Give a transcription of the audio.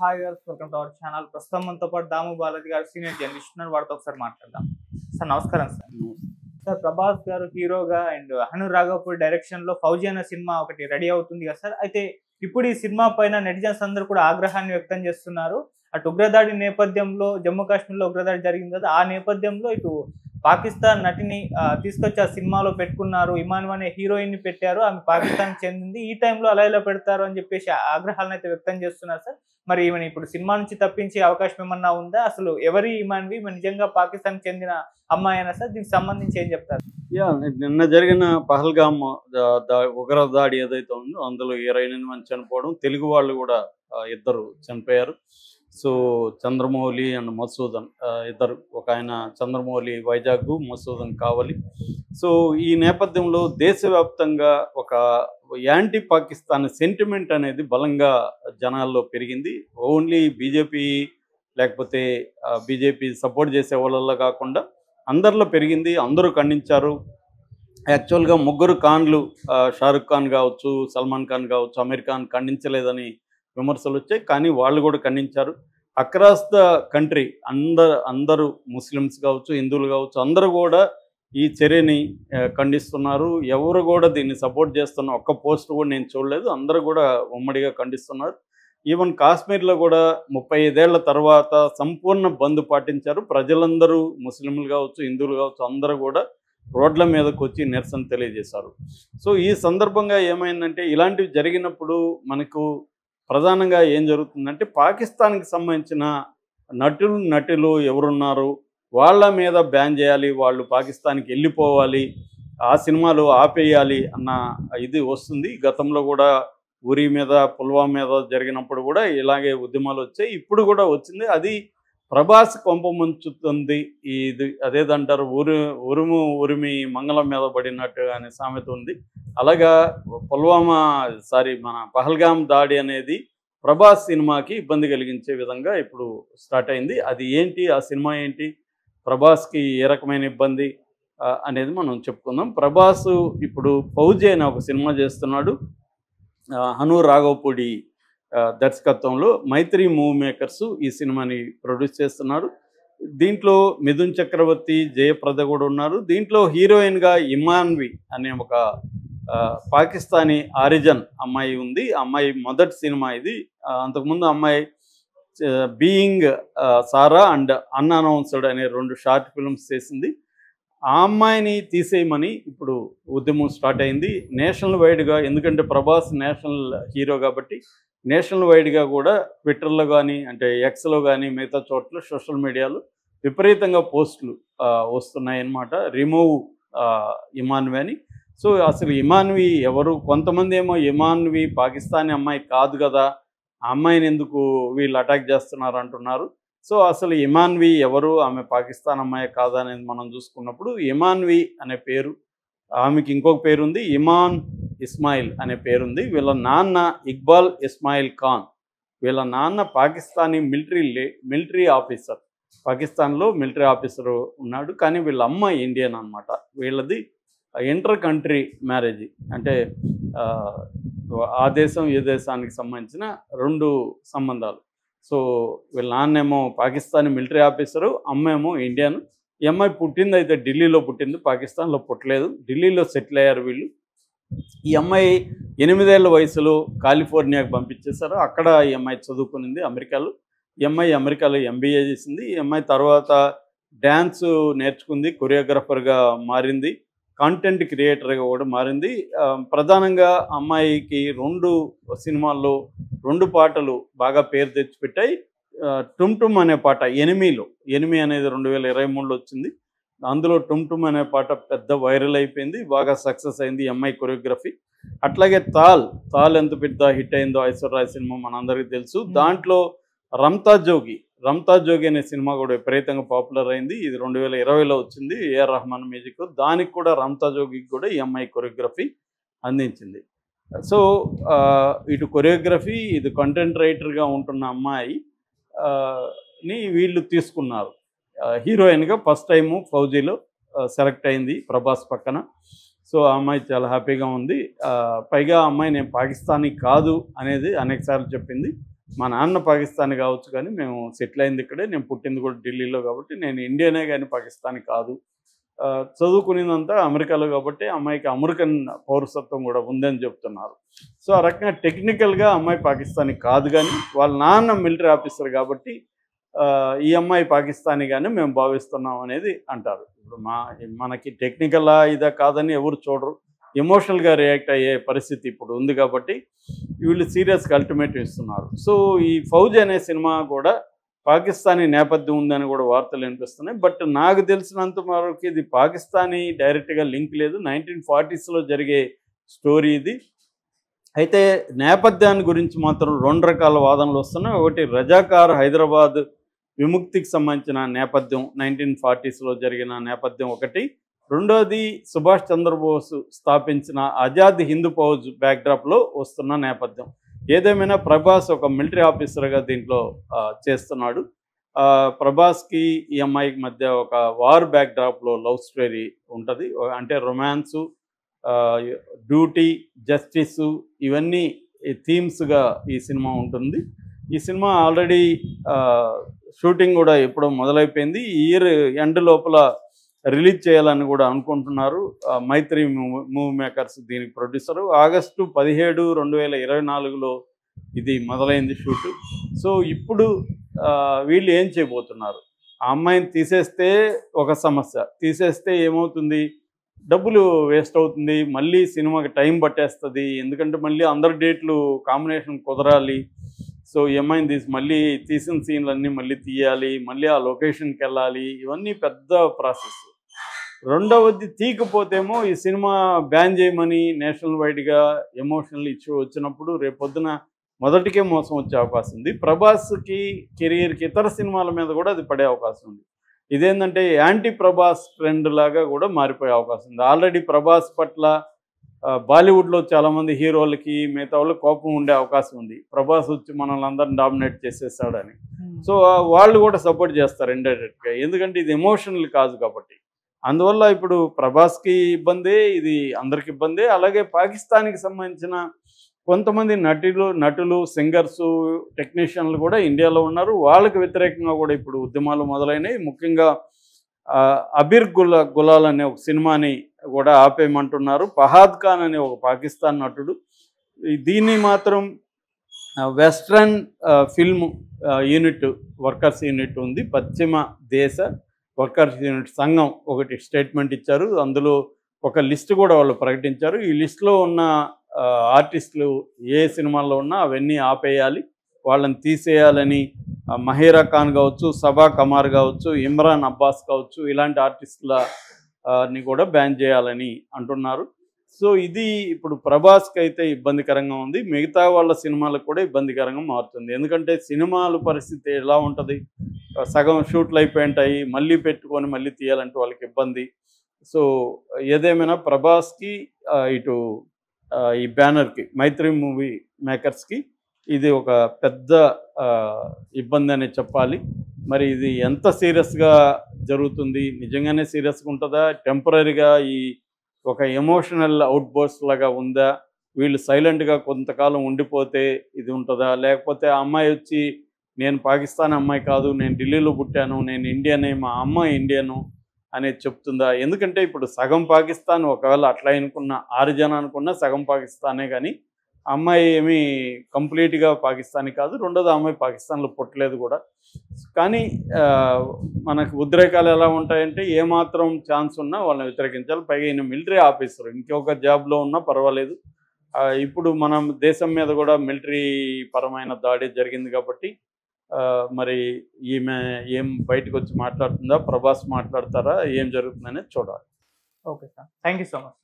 Hi girls, welcome to our channel. ప్రస్తుతం మనతో పాటు దాము బాలాజీ గారు సీనియర్ జర్నలిస్ట్ ఉన్నారు. వాడితో ఒకసారి మాట్లాడదాం. సార్ నమస్కారం సార్. సార్ ప్రభాస్ గారు హీరోగా అండ్ హను రాఘవపూడి డైరెక్షన్ లో ఫౌజీ అనే సినిమా ఒకటి రెడీ అవుతుంది కదా సార్. అయితే ఇప్పుడు ఈ సినిమా పైన నెటిజన్స్ అందరూ కూడా ఆగ్రహాన్ని వ్యక్తం చేస్తున్నారు. అటు ఉగ్రదాడి నేపథ్యంలో జమ్మూ కాశ్మీర్ లో ఉగ్రదాడి జరిగింది కదా, ఆ నేపథ్యంలో ఇటు పాకిస్తాన్ నటిని తీసుకొచ్చి ఆ సినిమాలో పెట్టుకున్నారు. ఇమాన్ అనే హీరోయిన్ ని పెట్టారు, ఆమె పాకిస్తాన్ చెందింది. ఈ టైంలో అలా ఇలా పెడతారు అని చెప్పేసి ఆగ్రహాలను అయితే వ్యక్తం చేస్తున్నారు సార్. మరి ఈమెను ఇప్పుడు సినిమా నుంచి తప్పించే అవకాశం ఏమన్నా ఉందా? అసలు ఎవరి ఇమాన్వి నిజంగా పాకిస్తాన్ చెందిన అమ్మాయినా సార్? దీనికి సంబంధించి ఏం చెప్తారు? నిన్న జరిగిన పహల్గామ్ ఉగ్ర దాడి ఏదైతే ఉందో అందులో 28 మంది చనిపోవడం, తెలుగు వాళ్ళు కూడా ఇద్దరు చనిపోయారు. సో చంద్రమౌళి అండ్ మసూదన్ ఇద్దరు, ఒక ఆయన చంద్రమౌళి వైజాగ్, మసూదన్ కావలి. సో ఈ నేపథ్యంలో దేశవ్యాప్తంగా ఒక యాంటీ పాకిస్తాన్ సెంటిమెంట్ అనేది బలంగా జనాల్లో పెరిగింది. ఓన్లీ బీజేపీ లేకపోతే బీజేపీ సపోర్ట్ చేసే వాళ్ళల్లో కాకుండా అందరిలో పెరిగింది. అందరూ ఖండించారు. యాక్చువల్గా ముగ్గురు ఖాన్లు, షారుఖ్ ఖాన్ కావచ్చు, సల్మాన్ ఖాన్ కావచ్చు, అమీర్ ఖాన్ ఖండించలేదని విమర్శలు వచ్చాయి. కానీ వాళ్ళు కూడా ఖండించారు. అక్రాస్ ద కంట్రీ అందరూ ముస్లిమ్స్ కావచ్చు, హిందువులు కావచ్చు, అందరూ కూడా ఈ చర్యని ఖండిస్తున్నారు. ఎవరు కూడా దీన్ని సపోర్ట్ చేస్తున్న ఒక్క పోస్ట్ కూడా నేను చూడలేదు. అందరూ కూడా ఉమ్మడిగా ఖండిస్తున్నారు. ఈవెన్ కాశ్మీర్లో కూడా 35 ఏళ్ల తర్వాత సంపూర్ణ బంద్ పాటించారు. ప్రజలందరూ ముస్లింలు కావచ్చు, హిందువులు కావచ్చు, అందరూ కూడా రోడ్ల మీదకి వచ్చి నిరసన తెలియజేశారు. సో ఈ సందర్భంగా ఏమైందంటే, ఇలాంటివి జరిగినప్పుడు మనకు ప్రధానంగా ఏం జరుగుతుందంటే, పాకిస్తాన్కి సంబంధించిన నటులు ఎవరున్నారు వాళ్ళ మీద బ్యాన్ చేయాలి, వాళ్ళు పాకిస్తాన్కి వెళ్ళిపోవాలి, ఆ సినిమాలు ఆపేయాలి అన్న ఇది వస్తుంది. గతంలో కూడా ఉరి మీద, పుల్వామా మీద జరిగినప్పుడు కూడా ఇలాగే ఉద్యమాలు వచ్చాయి. ఇప్పుడు కూడా వచ్చింది. అది ప్రభాస్ కొంప ముంచుతుంది. ఇది అదేదంటారు, ఉరిమి మంగళం మీద పడినట్టు అనే సామెత ఉంది. అలాగా మన పహల్గామ్ దాడి అనేది ప్రభాస్ సినిమాకి ఇబ్బంది కలిగించే విధంగా ఇప్పుడు స్టార్ట్ అయింది. అది ఏంటి, ఆ సినిమా ఏంటి, ప్రభాస్కి ఏ రకమైన ఇబ్బంది అనేది మనం చెప్పుకుందాం. ప్రభాస్ ఇప్పుడు ఫౌజీ అనే ఒక సినిమా చేస్తున్నాడు. హను రాఘవపూడి దర్శకత్వంలో మైత్రి మూవీ మేకర్స్ ఈ సినిమాని ప్రొడ్యూస్ చేస్తున్నారు. దీంట్లో మిథున్ చక్రవర్తి, జయప్రద కూడా ఉన్నారు. దీంట్లో హీరోయిన్గా ఇమాన్వి అనే ఒక పాకిస్తానీ ఆరిజన్ అమ్మాయి ఉంది. అమ్మాయి మొదటి సినిమా ఇది. అంతకుముందు అమ్మాయి బీయింగ్ సారా అండ్ అన్అనౌన్స్డ్ అనే 2 షార్ట్ ఫిల్మ్స్ చేసింది. ఆ అమ్మాయిని తీసేయమని ఇప్పుడు ఉద్యమం స్టార్ట్ అయింది నేషనల్ వైడ్గా. ఎందుకంటే ప్రభాస్ నేషనల్ హీరో కాబట్టి నేషనల్ వైడ్గా కూడా ట్విట్టర్లో కానీ, అంటే ఎక్స్లో కానీ, మిగతా చోట్ల సోషల్ మీడియాలో విపరీతంగా పోస్టులు వస్తున్నాయన్నమాట. రిమూవ్ ఇమాన్వి అని. సో అసలు ఇమాన్వి ఎవరు? కొంతమంది ఏమో ఇమాన్వి పాకిస్తానీ అమ్మాయి కాదు కదా, ఆ అమ్మాయిని ఎందుకు వీళ్ళు అటాక్ చేస్తున్నారు అంటున్నారు. సో అసలు ఇమాన్వి ఎవరు, ఆమె పాకిస్తాన్ అమ్మాయి కాదా అనేది మనం చూసుకున్నప్పుడు, ఇమాన్వి అనే పేరు, ఆమెకి ఇంకొక పేరు ఉంది, ఇమాన్ ఇస్మాయిల్ అనే పేరుంది. వీళ్ళ నాన్న ఇక్బాల్ ఇస్మాయిల్ ఖాన్. వీళ్ళ నాన్న పాకిస్తానీ మిలిటరీ ఆఫీసర్, పాకిస్తాన్లో మిలిటరీ ఆఫీసర్ ఉన్నాడు. కానీ వీళ్ళ అమ్మ ఇండియన్ అనమాట. వీళ్ళది ఇంటర్ కంట్రీ మ్యారేజ్, అంటే ఆ దేశం ఈ దేశానికి సంబంధించిన 2 సంబంధాలు. సో వీళ్ళ నాన్నేమో పాకిస్తానీ మిలిటరీ ఆఫీసరు, అమ్మేమో ఇండియన్. ఈ అమ్మాయి పుట్టింది అయితే ఢిల్లీలో పుట్టింది, పాకిస్తాన్లో పుట్టలేదు. ఢిల్లీలో సెటిల్ అయ్యారు వీళ్ళు. ఈ అమ్మాయి 8 ఏళ్ల వయసులో కాలిఫోర్నియాకి పంపించేశారు. అక్కడ ఈ అమ్మాయి చదువుకునింది అమెరికాలో. ఈ అమ్మాయి అమెరికాలో MBA చేసింది. ఈ అమ్మాయి తర్వాత డ్యాన్స్ నేర్చుకుంది, కొరియోగ్రాఫర్గా మారింది, కాంటెంట్ క్రియేటర్గా కూడా మారింది. ప్రధానంగా అమ్మాయికి 2 సినిమాల్లో 2 పాటలు బాగా పేరు తెచ్చిపెట్టాయి. టుమ్ టుమ్ అనే పాట ఎనిమి అనేది 2023లో వచ్చింది. అందులో టుమ్ టుమ్ అనే పాట పెద్ద వైరల్ అయిపోయింది, బాగా సక్సెస్ అయింది ఈ అమ్మాయి కొరియోగ్రఫీ. అట్లాగే తాల్ ఎంత పెద్ద హిట్ అయిందో ఐశ్వర్య సినిమా మనందరికీ తెలుసు. దాంట్లో రమ్తా జోగి అనే సినిమా కూడా విపరీతంగా పాపులర్ అయింది. ఇది 2020లో వచ్చింది, AR రెహమాన్ మ్యూజిక్. దానికి కూడా రమ్తా జోగికి కూడా ఈ అమ్మాయి కొరియోగ్రఫీ అందించింది. సో ఇటు కొరియోగ్రఫీ, ఇది కంటెంట్ రైటర్గా ఉంటున్న అమ్మాయి ని వీళ్ళు తీసుకున్నారు హీరోయిన్గా. ఫస్ట్ టైము ఫౌజీలో సెలెక్ట్ అయింది ప్రభాస్ పక్కన. సో ఆ అమ్మాయి చాలా హ్యాపీగా ఉంది. పైగా ఆ అమ్మాయి నేను పాకిస్తానీ కాదు అనేది అనేకసార్లు చెప్పింది. మా నాన్న పాకిస్తానీ కావచ్చు కానీ మేము సెటిల్ అయింది ఇక్కడే, నేను పుట్టింది కూడా ఢిల్లీలో కాబట్టి నేను ఇండియనే కానీ పాకిస్తానీ కాదు. చదువుకునేదంతా అమెరికాలో కాబట్టి అమ్మాయికి అమెరికన్ పౌరసత్వం కూడా ఉందని చెప్తున్నారు. సో ఆ రకంగా టెక్నికల్గా అమ్మాయి పాకిస్తానీ కాదు, కానీ వాళ్ళ నాన్న మిలిటరీ ఆఫీసర్ కాబట్టి ఈ అమ్మాయి పాకిస్తానీగానే మేము భావిస్తున్నాం అనేది అంటారు. ఇప్పుడు మనకి టెక్నికల్ ఇదా కాదని ఎవరు చూడరు, ఎమోషనల్గా రియాక్ట్ అయ్యే పరిస్థితి ఇప్పుడు ఉంది కాబట్టి వీళ్ళు సీరియస్గా అల్టిమేటివ్ ఇస్తున్నారు. సో ఈ ఫౌజ్ అనే సినిమా కూడా పాకిస్తానీ నేపథ్యం ఉందని కూడా వార్తలు వినిపిస్తున్నాయి. బట్ నాకు తెలిసినంత వరకు ఇది పాకిస్తానీ డైరెక్ట్గా లింక్ లేదు, 1940s జరిగే స్టోరీ ఇది. అయితే నేపథ్యాన్ని గురించి మాత్రం 2 రకాల వాదనలు వస్తున్నాయి. ఒకటి రజాకార్ హైదరాబాద్ విముక్తికి సంబంధించిన నేపథ్యం, 1940s జరిగిన నేపథ్యం ఒకటి. రెండోది సుభాష్ చంద్రబోస్ స్థాపించిన ఆజాద్ హిందూ ఫౌజ్ బ్యాక్డ్రాప్లో వస్తున్న నేపథ్యం. ఏదేమైనా ప్రభాస్ ఒక మిలిటరీ ఆఫీసర్గా దీంట్లో చేస్తున్నాడు. ప్రభాస్కి ఈ అమ్మాయికి మధ్య ఒక వార్ బ్యాక్డ్రాప్లో లవ్ స్టోరీ ఉంటుంది. అంటే రొమాన్సు, డ్యూటీ, జస్టిసు ఇవన్నీ థీమ్స్గా ఈ సినిమా ఉంటుంది. ఈ సినిమా ఆల్రెడీ షూటింగ్ కూడా ఎప్పుడో మొదలైపోయింది. ఈ ఇయర్ ఎండ్ లోపల రిలీజ్ చేయాలని కూడా అనుకుంటున్నారు. మైత్రి మూవీ మేకర్స్ దీనికి ప్రొడ్యూసరు. ఆగస్టు 17, 2024లో ఇది మొదలైంది షూటు. సో ఇప్పుడు వీళ్ళు ఏం చేయబోతున్నారు? ఆ అమ్మాయిని తీసేస్తే ఒక సమస్య, తీసేస్తే ఏమవుతుంది, డబ్బులు వేస్ట్ అవుతుంది, మళ్ళీ సినిమాకి టైం పట్టేస్తుంది. ఎందుకంటే మళ్ళీ అందరి డేట్లు కాంబినేషన్ కుదరాలి. సో ఈ అమ్మాయిని మళ్ళీ తీసిన సీన్లన్నీ మళ్ళీ తీయాలి, మళ్ళీ ఆ లొకేషన్కి వెళ్ళాలి, ఇవన్నీ పెద్ద ప్రాసెస్. రెండవది తీయకపోతేమో ఈ సినిమా బ్యాన్ చేయమని నేషనల్ వైడ్గా ఎమోషనల్ ఇష్యూ వచ్చినప్పుడు రేపొద్దున మొదటికే మోసం వచ్చే అవకాశం ఉంది. ప్రభాస్కి కెరియర్కి ఇతర సినిమాల మీద కూడా అది పడే అవకాశం ఉంది. ఇదేంటంటే యాంటీ ప్రభాస్ ట్రెండ్ లాగా కూడా మారిపోయే అవకాశం ఉంది. ఆల్రెడీ ప్రభాస్ పట్ల బాలీవుడ్లో చాలామంది హీరోలకి మిగతా వాళ్ళకి కోపం ఉండే అవకాశం ఉంది, ప్రభాస్ వచ్చి మనల్ని అందరిని డామినేట్ చేసేస్తాడని. సో వాళ్ళు కూడా సపోర్ట్ చేస్తారు ఇండైరెక్ట్గా, ఎందుకంటే ఇది ఎమోషనల్ కాదు కాబట్టి. అందువల్ల ఇప్పుడు ప్రభాస్కి ఇబ్బందే, ఇది అందరికి ఇబ్బందే. అలాగే పాకిస్తాన్కి సంబంధించిన కొంతమంది నటులు, సింగర్సు, టెక్నీషియన్లు కూడా ఇండియాలో ఉన్నారు. వాళ్ళకి వ్యతిరేకంగా కూడా ఇప్పుడు ఉద్యమాలు మొదలైనవి. ముఖ్యంగా అబీర్ గులాల్ అనే ఒక సినిమాని కూడా ఆపేయమంటున్నారు. ఫహాద్ ఖాన్ అనే ఒక పాకిస్తాన్ నటుడు, దీన్ని మాత్రం western film unit, workers unit ఉంది, పశ్చిమ దేశ వర్కర్స్ యూనిట్ సంఘం ఒకటి స్టేట్మెంట్ ఇచ్చారు. అందులో ఒక లిస్ట్ కూడా వాళ్ళు ప్రకటించారు. ఈ లిస్టులో ఉన్న ఆర్టిస్టులు ఏ సినిమాల్లో ఉన్నా అవన్నీ ఆపేయాలి, వాళ్ళని తీసేయాలని మహీరా ఖాన్ కావచ్చు, సబా కమార్ కావచ్చు, ఇమ్రాన్ అబ్బాస్ కావచ్చు, ఇలాంటి ఆర్టిస్టులని కూడా బ్యాన్ చేయాలని అంటున్నారు. సో ఇది ఇప్పుడు ప్రభాస్కి అయితే ఇబ్బందికరంగా ఉంది, మిగతా వాళ్ళ సినిమాలకు కూడా ఇబ్బందికరంగా మారుతుంది. ఎందుకంటే సినిమాల పరిస్థితి ఎలా ఉంటుంది, సగం షూట్లు అయిపోయింటాయి, మళ్ళీ పెట్టుకొని మళ్ళీ తీయాలంటే వాళ్ళకి ఇబ్బంది. సో ఏదేమైనా ప్రభాస్కి ఇటు ఈ బ్యానర్కి, మైత్రి మూవీ మేకర్స్కి ఇది ఒక పెద్ద ఇబ్బంది అనే చెప్పాలి. మరి ఇది ఎంత సీరియస్గా జరుగుతుంది, నిజంగానే సీరియస్గా ఉంటుందా, టెంపరీగా ఈ ఒక ఎమోషనల్ అవుట్ బర్స్ట్ లాగా ఉందా, వీళ్ళు సైలెంట్గా కొంతకాలం ఉండిపోతే ఇది ఉంటుందా, లేకపోతే ఆ అమ్మాయి వచ్చి నేను పాకిస్తాన్ అమ్మాయి కాదు, నేను ఢిల్లీలో పుట్టాను, నేను ఇండియనే, మా అమ్మ ఇండియను అనేది చెప్తుందా? ఎందుకంటే ఇప్పుడు సగం పాకిస్తాన్, ఒకవేళ అట్లా అనుకున్న 6 జనం అనుకున్నా సగం పాకిస్తానే, కానీ అమ్మాయి ఏమీ కంప్లీట్గా పాకిస్తానీ కాదు. రెండోది అమ్మాయి పాకిస్తాన్లో పుట్టలేదు కూడా. కానీ మనకు ఉద్రేకాలు ఎలా ఉంటాయంటే ఏమాత్రం ఛాన్స్ ఉన్నా వాళ్ళని వ్యతిరేకించాలి. పైగా ఈయన మిలిటరీ ఆఫీసర్, ఇంకొక జాబ్లో ఉన్నా పర్వాలేదు. ఇప్పుడు మనం దేశం మీద కూడా మిలిటరీ పరమైన దాడి జరిగింది కాబట్టి మరి ఈమె ఏం బయటకు వచ్చి మాట్లాడుతుందా, ప్రభాస్ మాట్లాడతారా, ఏం జరుగుతుందనేది చూడాలి. Okay sir, thank you so much.